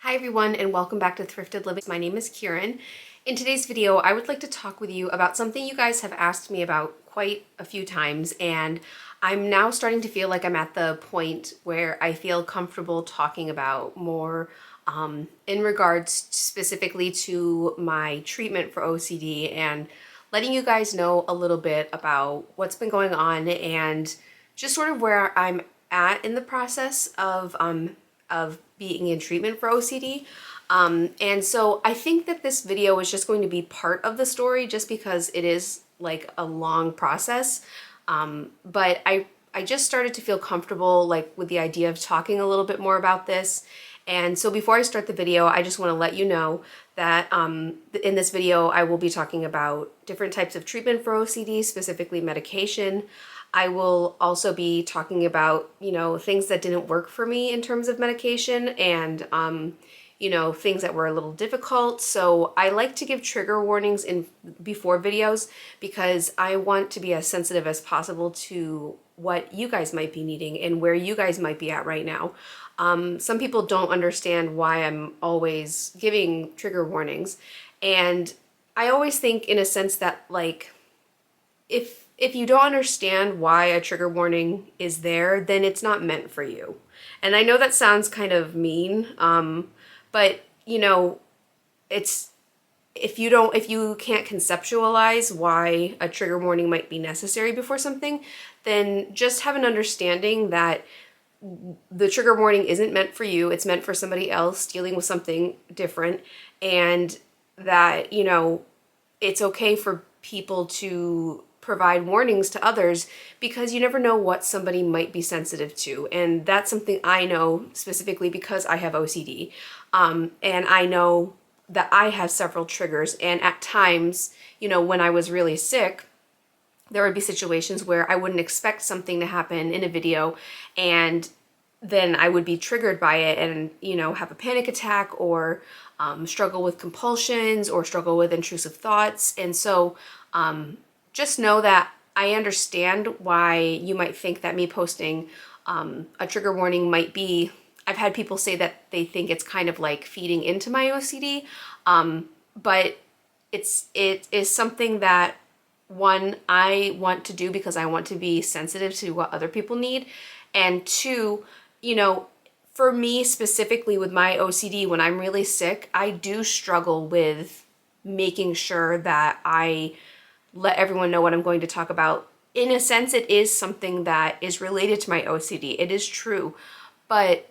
Hi everyone and welcome back to Thrifted Living. My name is Kieran. In today's video, I would like to talk with you about something you guys have asked me about quite a few times, and I'm now starting to feel like I'm at the point where I feel comfortable talking about more in regards specifically to my treatment for OCD and letting you guys know a little bit about what's been going on and just sort of where I'm at in the process of being in treatment for OCD. And so I think that this video is just going to be part of the story just because it is like a long process. But I just started to feel comfortable like with the idea of talking a little bit more about this. And so before I start the video, I just want to let you know that in this video, I will be talking about different types of treatment for OCD, specifically medication. I will also be talking about, things that didn't work for me in terms of medication and, things that were a little difficult. So I like to give trigger warnings before videos because I want to be as sensitive as possible to what you guys might be needing and where you guys might be at right now. Some people don't understand why I'm always giving trigger warnings. And I always think in a sense that like, if you don't understand why a trigger warning is there, then it's not meant for you. And I know that sounds kind of mean, but it's if you can't conceptualize why a trigger warning might be necessary before something, then just have an understanding that the trigger warning isn't meant for you. It's meant for somebody else dealing with something different, and that, it's okay for people to provide warnings to others because you never know what somebody might be sensitive to. And that's something I know specifically because I have OCD. And I know that I have several triggers. And at times, when I was really sick, there would be situations where I wouldn't expect something to happen in a video, and then I would be triggered by it and, have a panic attack or struggle with compulsions or struggle with intrusive thoughts. And so just know that I understand why you might think that me posting a trigger warning might be, I've had people say that they think it's kind of like feeding into my OCD, but it is something that, one, I want to do because I want to be sensitive to what other people need, and two, for me specifically with my OCD, when I'm really sick, I do struggle with making sure that I let everyone know what I'm going to talk about. In a sense, it is something that is related to my OCD. It is true, but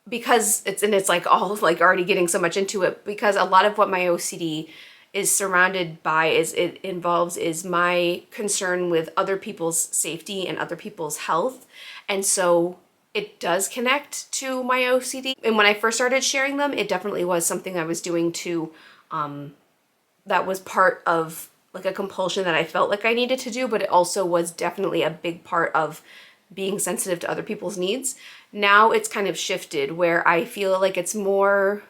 because it's like all like already getting so much into it, because a lot of what my OCD is surrounded by is my concern with other people's safety and other people's health. And so it does connect to my OCD. And when I first started sharing them, it definitely was something I was doing to, that was part of like a compulsion that I felt like I needed to do, but it also was definitely a big part of being sensitive to other people's needs. Now it's kind of shifted where I feel like it's more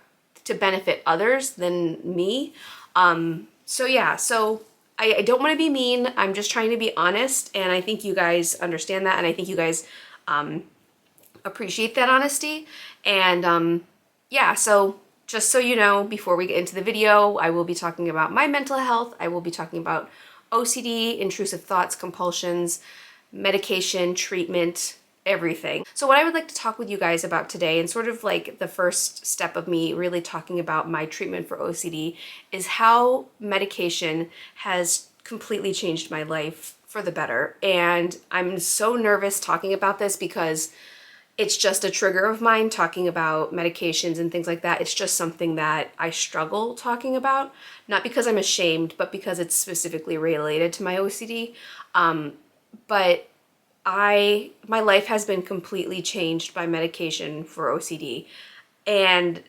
to benefit others than me. So I don't want to be mean. I'm just trying to be honest, and I think you guys understand that, and I think you guys appreciate that honesty. And so just so you know, before we get into the video, I will be talking about my mental health. I will be talking about OCD, intrusive thoughts, compulsions, medication, treatment, everything. So what I would like to talk with you guys about today, and sort of like the first step of me really talking about my treatment for OCD, is how medication has completely changed my life for the better. And I'm so nervous talking about this because it's just a trigger of mine, talking about medications and things like that. It's just something that I struggle talking about, not because I'm ashamed, but because it's specifically related to my OCD. But my life has been completely changed by medication for OCD. And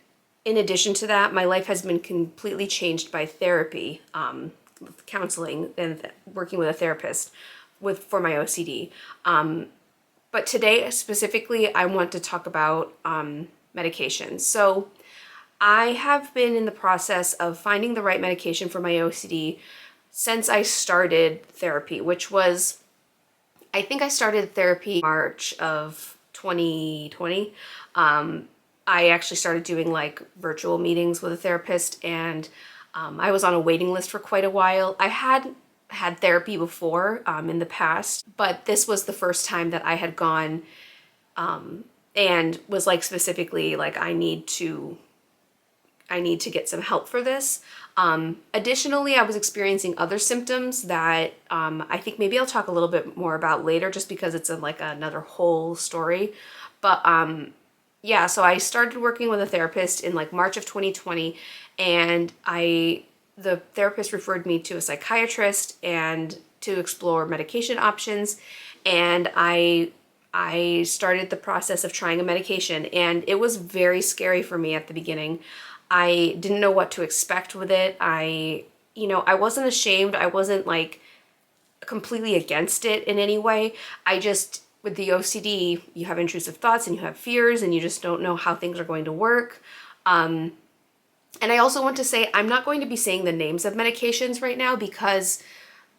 in addition to that, my life has been completely changed by therapy, counseling and working with a therapist for my OCD. But today specifically, I want to talk about medications. So I have been in the process of finding the right medication for my OCD since I started therapy, which was, I think I started therapy March of 2020, I actually started doing like virtual meetings with a therapist, and I was on a waiting list for quite a while. I had therapy before in the past, but this was the first time that I had gone and was like specifically like I need to get some help for this. Additionally, I was experiencing other symptoms that I think maybe I'll talk a little bit more about later, just because it's like another whole story. But yeah, so I started working with a therapist in like March of 2020, and the therapist referred me to a psychiatrist and to explore medication options, and I started the process of trying a medication, and it was very scary for me at the beginning. I didn't know what to expect with it. I wasn't ashamed. I wasn't like completely against it in any way. I just, with the OCD, you have intrusive thoughts and you have fears and you just don't know how things are going to work. And I also want to say, I'm not going to be saying the names of medications right now because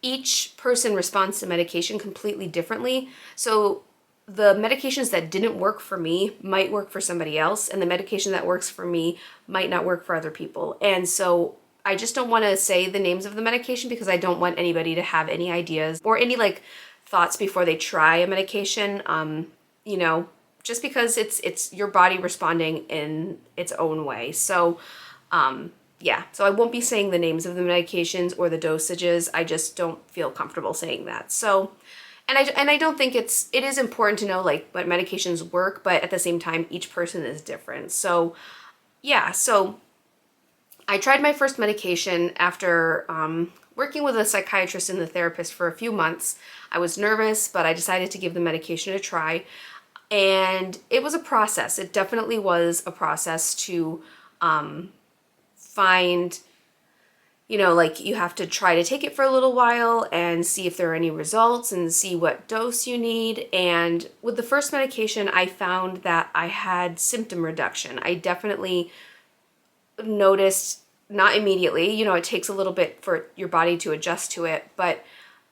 each person responds to medication completely differently. So the medications that didn't work for me might work for somebody else, and the medication that works for me might not work for other people. And so I just don't want to say the names of the medication because I don't want anybody to have any ideas or any like thoughts before they try a medication. Just because it's your body responding in its own way. So yeah, so I won't be saying the names of the medications or the dosages. I just don't feel comfortable saying that. So and I don't think it is important to know like what medications work, but at the same time, each person is different. So yeah, so I tried my first medication after working with a psychiatrist and the therapist for a few months. I was nervous, but I decided to give the medication a try. And it was a process. It definitely was a process to find, like you have to try to take it for a little while and see if there are any results and see what dose you need. And with the first medication, I found that I had symptom reduction. I definitely noticed, not immediately, it takes a little bit for your body to adjust to it, but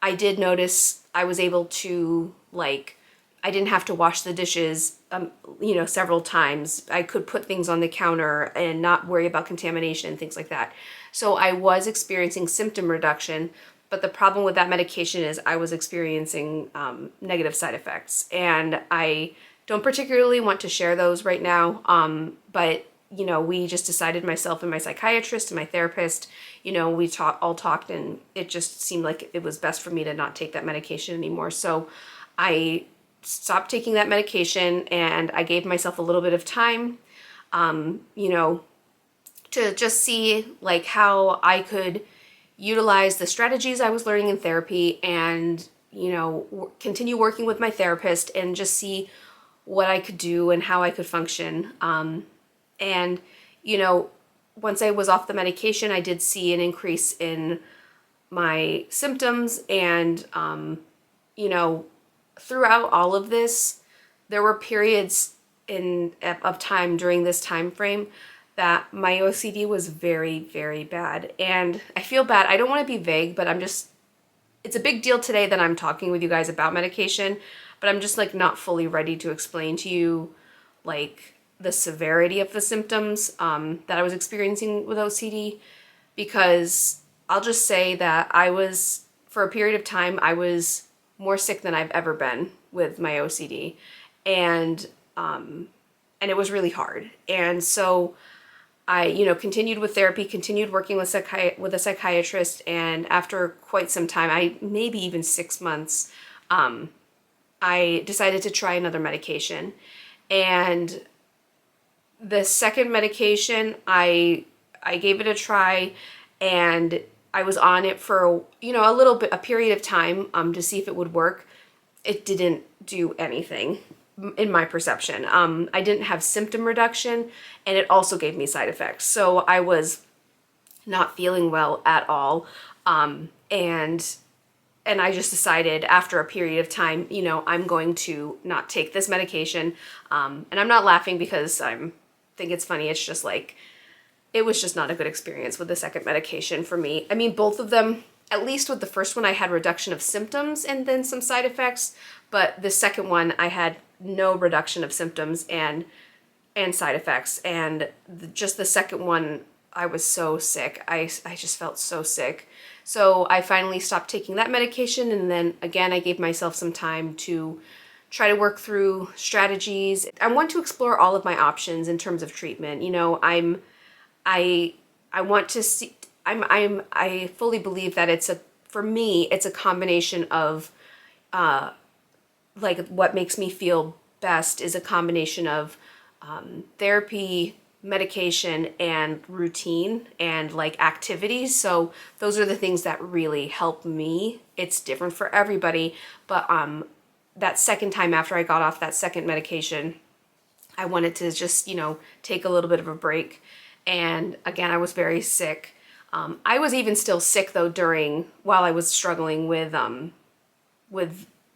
I did notice I was able to I didn't have to wash the dishes, several times. I could put things on the counter and not worry about contamination and things like that. So I was experiencing symptom reduction, but the problem with that medication is I was experiencing negative side effects. And I don't particularly want to share those right now, but we just decided, myself and my psychiatrist and my therapist, we all talked, and it just seemed like it was best for me to not take that medication anymore. So I stopped taking that medication, and I gave myself a little bit of time, to just see like how I could utilize the strategies I was learning in therapy and, continue working with my therapist and just see what I could do and how I could function. And, once I was off the medication, I did see an increase in my symptoms, and, throughout all of this, there were periods of time during this time frame that my OCD was very, very bad. And I feel bad. I don't want to be vague, but it's a big deal today that I'm talking with you guys about medication, but I'm just like not fully ready to explain to you like the severity of the symptoms that I was experiencing with OCD, because I'll just say that for a period of time, I was more sick than I've ever been with my OCD, and it was really hard. And so I, continued with therapy, continued working with a psychiatrist, and after quite some time, maybe even 6 months, I decided to try another medication. And the second medication, I gave it a try, and I was on it for, a period of time to see if it would work. It didn't do anything in my perception. I didn't have symptom reduction, and it also gave me side effects. So I was not feeling well at all. And I just decided after a period of time, I'm going to not take this medication. And I'm not laughing because I think it's funny. It's just like, it was just not a good experience with the second medication for me. I mean, both of them, at least with the first one, I had reduction of symptoms and then some side effects. But the second one, I had no reduction of symptoms and side effects. And just the second one, I was so sick. I just felt so sick. So I finally stopped taking that medication, and then again, I gave myself some time to try to work through strategies. I want to explore all of my options in terms of treatment. You know, I want to see, I fully believe that for me, it's a combination of, like, what makes me feel best is a combination of therapy, medication, and routine, and like activities. So those are the things that really help me. It's different for everybody, but that second time after I got off that second medication, I wanted to just, you know, take a little bit of a break. And again, I was very sick. I was even still sick though while I was struggling with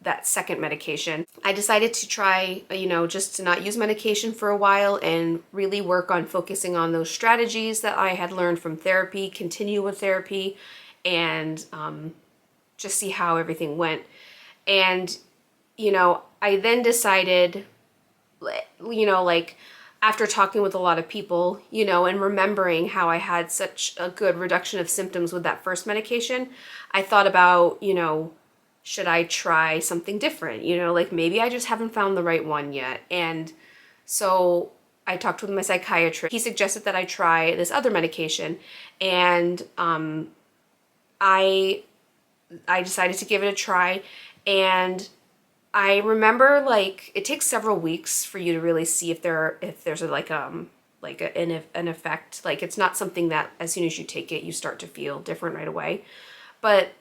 that second medication. I decided to try, you know, just to not use medication for a while and really work on focusing on those strategies that I had learned from therapy, continue with therapy, and just see how everything went. And, you know, I then decided, you know, like, after talking with a lot of people, you know, and remembering how I had such a good reduction of symptoms with that first medication, I thought about, you know, should I try something different? You know, like maybe I just haven't found the right one yet. And so I talked with my psychiatrist. He suggested that I try this other medication, and I decided to give it a try. And I remember, like, it takes several weeks for you to really see if there's an effect. Like, it's not something that as soon as you take it you start to feel different right away. But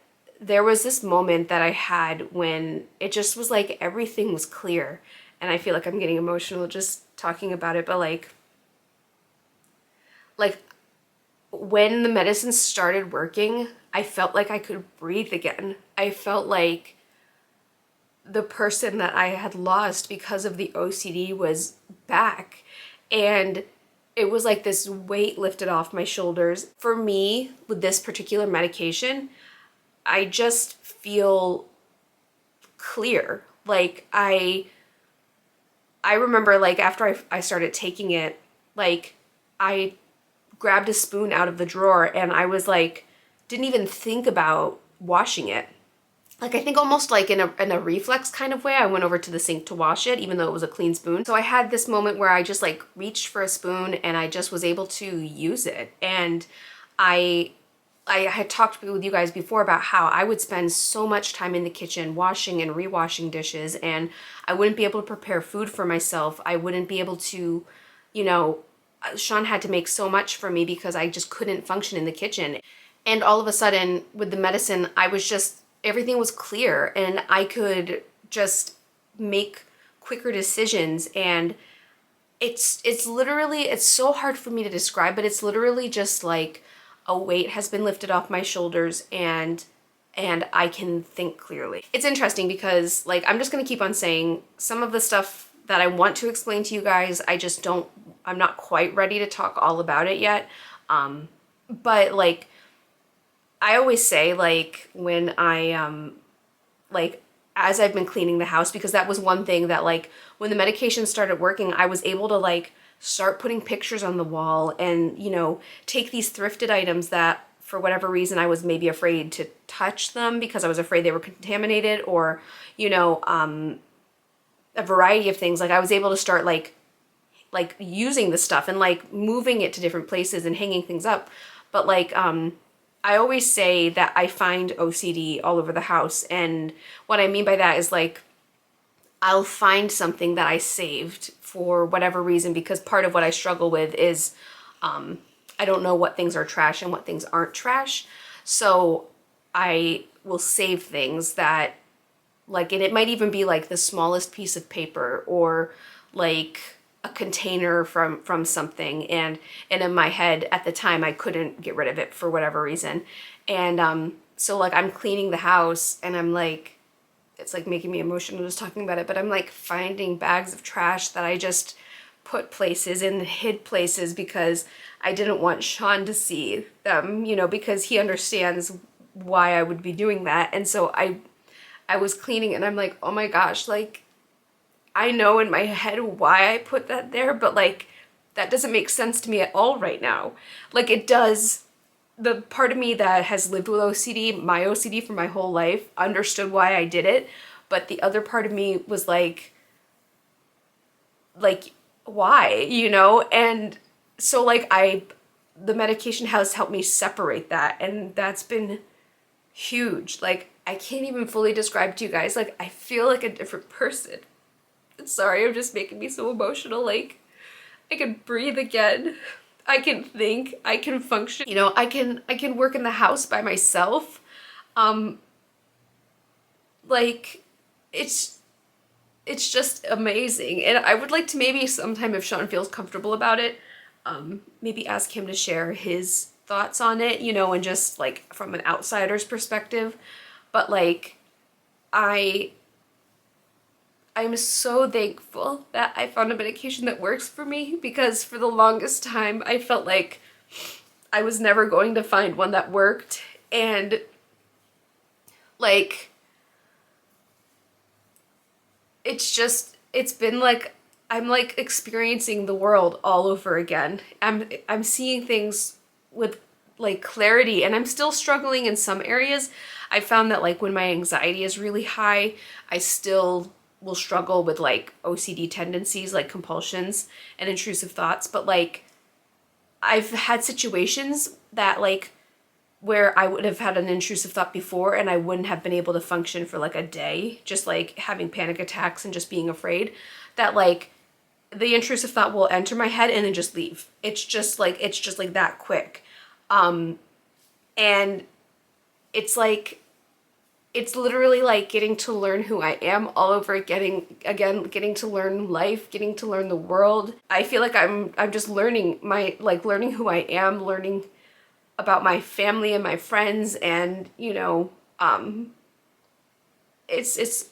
there was this moment that I had when it just was like everything was clear. And I feel like I'm getting emotional just talking about it, but like when the medicine started working, I felt like I could breathe again. I felt like the person that I had lost because of the OCD was back. And it was like this weight lifted off my shoulders. For me, with this particular medication, I just feel clear. Like I remember, like, after I started taking it, like, I grabbed a spoon out of the drawer and I was like, didn't even think about washing it. Like, I think almost like in a reflex kind of way, I went over to the sink to wash it, even though it was a clean spoon. So I had this moment where I just like reached for a spoon and I just was able to use it. And I had talked with you guys before about how I would spend so much time in the kitchen washing and rewashing dishes, and I wouldn't be able to prepare food for myself. I wouldn't be able to, you know, Sean had to make so much for me because I just couldn't function in the kitchen. And all of a sudden, with the medicine, everything was clear and I could just make quicker decisions. And it's literally, it's so hard for me to describe, but it's literally just like a weight has been lifted off my shoulders and I can think clearly. It's interesting because, like, I'm just gonna keep on saying some of the stuff that I want to explain to you guys, I'm not quite ready to talk all about it yet. But like, I always say, like, when like, as I've been cleaning the house, because that was one thing that, like, when the medication started working, I was able to, like, start putting pictures on the wall and, you know, take these thrifted items that for whatever reason I was maybe afraid to touch them because I was afraid they were contaminated, or, you know, a variety of things. Like, I was able to start like using the stuff and like moving it to different places and hanging things up. But like, I always say that I find OCD all over the house. And what I mean by that is, like, I'll find something that I saved for whatever reason, because part of what I struggle with is I don't know what things are trash and what things aren't trash. So I will save things that, like, and it might even be like the smallest piece of paper or like a container from something, and in my head at the time I couldn't get rid of it for whatever reason. And so, like, I'm cleaning the house and I'm like, it's like making me emotional just talking about it, but I'm like finding bags of trash that I just put places and hid places because I didn't want Sean to see them, you know, because he understands why I would be doing that. And so I was cleaning and I'm like, oh my gosh, like, I know in my head why I put that there, but like that doesn't make sense to me at all right now. Like it does, the part of me that has lived with OCD, my OCD for my whole life, understood why I did it, but the other part of me was like why, you know? And so like the medication has helped me separate that, and that's been huge. Like I can't even fully describe to you guys, like I feel like a different person. Sorry, I'm just making me so emotional. Like I can breathe again. I can think, I can function. You know, I can work in the house by myself. Like it's just amazing. And I would like to maybe sometime, if Sean feels comfortable about it, maybe ask him to share his thoughts on it, you know, and just like from an outsider's perspective. But like I'm so thankful that I found a medication that works for me, because for the longest time I felt like I was never going to find one that worked. And like it's been like I'm like experiencing the world all over again. I'm seeing things with like clarity, and I'm still struggling in some areas. I found that like when my anxiety is really high, I still will struggle with like OCD tendencies, like compulsions and intrusive thoughts. But like I've had situations that like where I would have had an intrusive thought before and I wouldn't have been able to function for like a day, just like having panic attacks and just being afraid, that like the intrusive thought will enter my head and then just leave. It's just like that quick. And it's like, it's literally like getting to learn who I am all over, getting to learn life, getting to learn the world. I feel like I'm just learning learning who I am, learning about my family and my friends, and you know, it's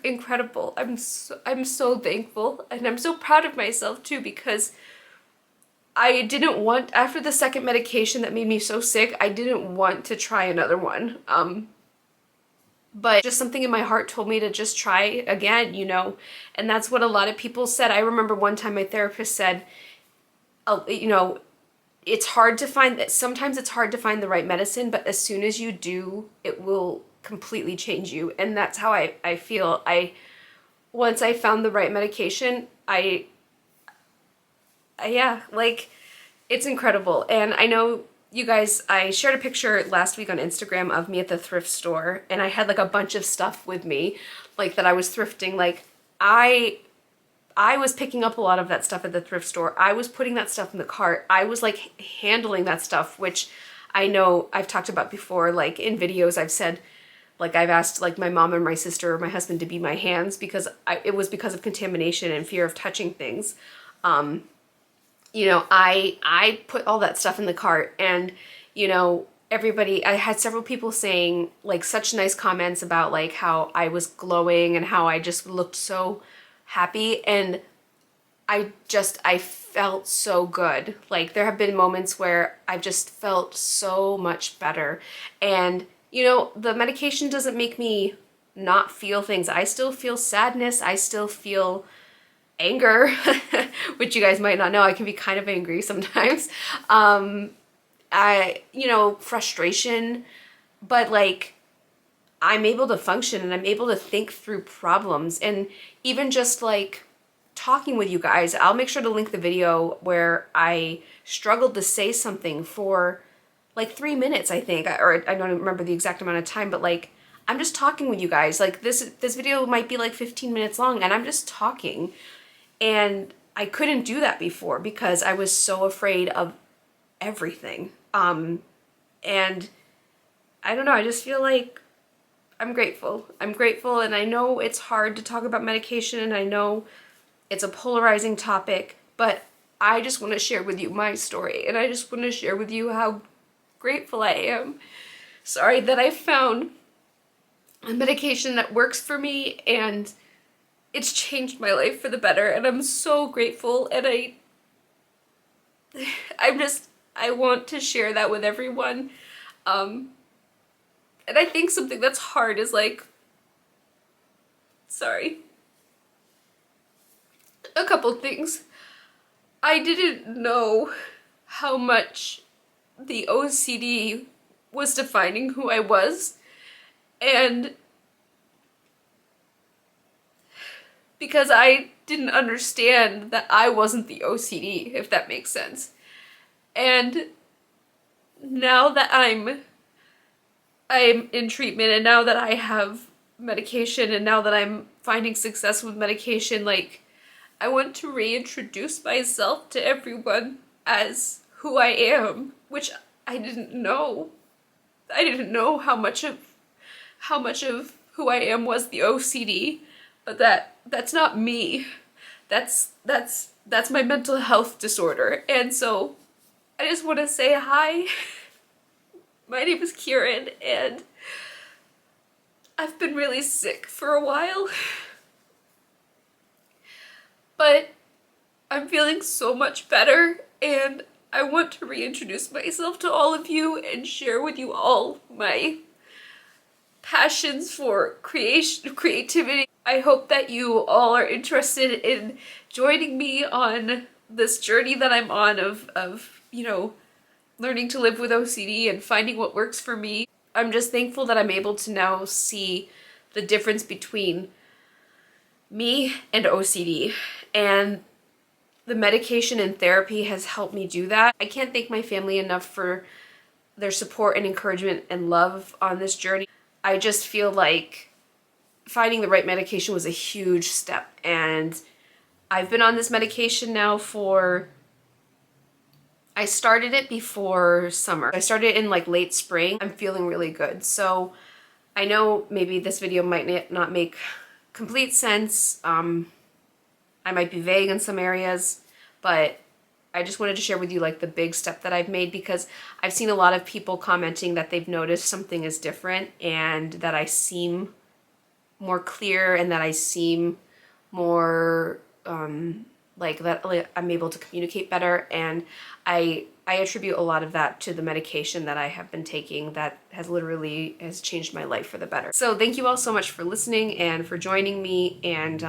incredible. I'm so thankful, and I'm so proud of myself too, because I didn't want, after the second medication that made me so sick, I didn't want to try another one. But just something in my heart told me to just try again, you know, and that's what a lot of people said. I remember one time my therapist said, you know, it's hard to find that, sometimes it's hard to find the right medicine, but as soon as you do, it will completely change you. And that's how I feel. Once I found the right medication, yeah, like it's incredible. And I know you guys, I shared a picture last week on Instagram of me at the thrift store, and I had like a bunch of stuff with me, like that I was thrifting. Like I was picking up a lot of that stuff at the thrift store. I was putting that stuff in the cart. I was like handling that stuff, which I know I've talked about before, like in videos I've said, like I've asked like my mom and my sister or my husband to be my hands, because it was because of contamination and fear of touching things. You know, I put all that stuff in the cart, and, you know, everybody, I had several people saying like such nice comments about like how I was glowing and how I just looked so happy, and I felt so good. Like there have been moments where I've just felt so much better. And you know, the medication doesn't make me not feel things. I still feel sadness, I still feel anger, which you guys might not know, I can be kind of angry sometimes. You know, frustration, but like I'm able to function and I'm able to think through problems. And even just like talking with you guys, I'll make sure to link the video where I struggled to say something for like 3 minutes, I think, or I don't remember the exact amount of time, but like I'm just talking with you guys. Like this video might be like 15 minutes long, and I'm just talking. And I couldn't do that before because I was so afraid of everything. And I don't know, I just feel like I'm grateful. I'm grateful, and I know it's hard to talk about medication, and I know it's a polarizing topic, but I just want to share with you my story, and I just want to share with you how grateful I am. Sorry, that I found a medication that works for me, and it's changed my life for the better, and I'm so grateful, and I want to share that with everyone. And I think something that's hard is like, sorry. A couple things. I didn't know how much the OCD was defining who I was, and because I didn't understand that I wasn't the OCD, if that makes sense. And now that I'm in treatment, and now that I have medication, and now that I'm finding success with medication, like, I want to reintroduce myself to everyone as who I am, which I didn't know. I didn't know how much of who I am was the OCD, but that's not me. That's my mental health disorder. And so I just want to say hi. My name is Kieran, and I've been really sick for a while. But I'm feeling so much better, and I want to reintroduce myself to all of you and share with you all my passions for creativity. I hope that you all are interested in joining me on this journey that I'm on of you know, learning to live with OCD and finding what works for me. I'm just thankful that I'm able to now see the difference between me and OCD, and the medication and therapy has helped me do that. I can't thank my family enough for their support and encouragement and love on this journey. I just feel like finding the right medication was a huge step, and I've been on this medication now I started it before summer. I started in like late spring. I'm feeling really good. So I know maybe this video might not make complete sense. I might be vague in some areas, but I just wanted to share with you like the big step that I've made, because I've seen a lot of people commenting that they've noticed something is different, and that I seem more clear, and that I seem more like I'm able to communicate better. And I attribute a lot of that to the medication that I have been taking that has changed my life for the better. So thank you all so much for listening and for joining me, and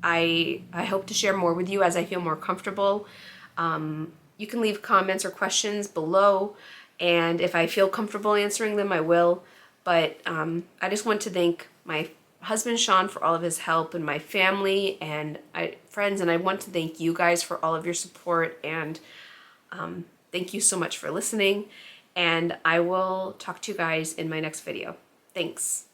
I hope to share more with you as I feel more comfortable. You can leave comments or questions below, and if I feel comfortable answering them, I will. But I just want to thank my husband Sean for all of his help, and my family and friends, and I want to thank you guys for all of your support, and thank you so much for listening, and I will talk to you guys in my next video. Thanks.